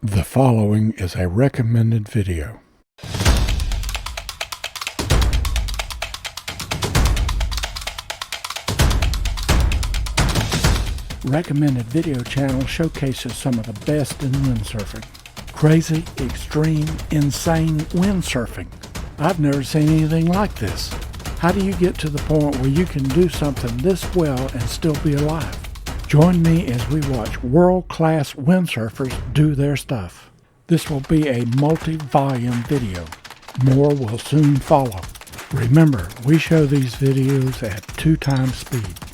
The following is a recommended video. Recommended video channel showcases some of the best in windsurfing. Crazy, extreme, insane windsurfing. I've never seen anything like this. How do you get to the point where you can do something this well and still be alive? Join me as we watch world-class windsurfers do their stuff. This will be a multi-volume video. More will soon follow. Remember, we show these videos at 2x speed.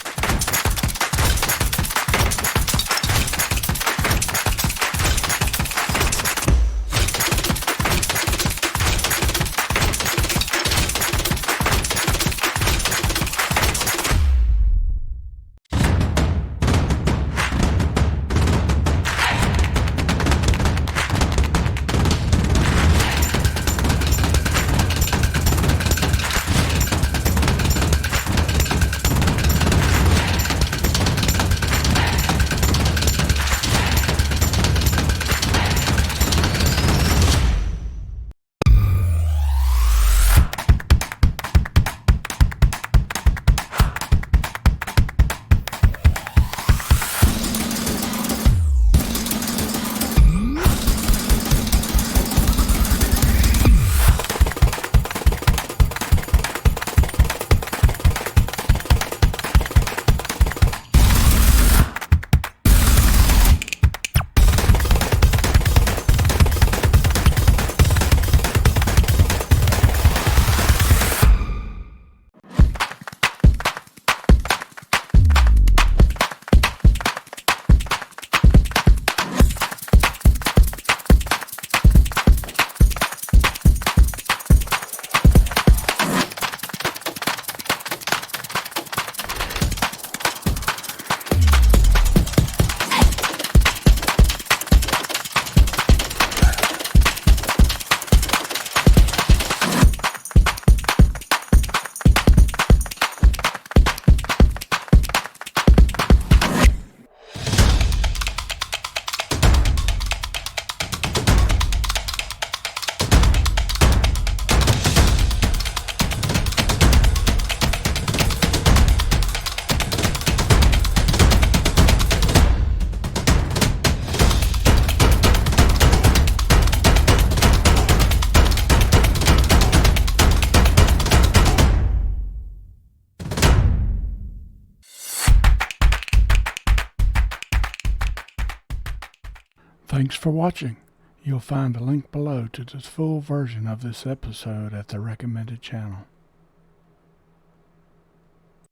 Thanks for watching. You'll find a link below to the full version of this episode at the recommended channel.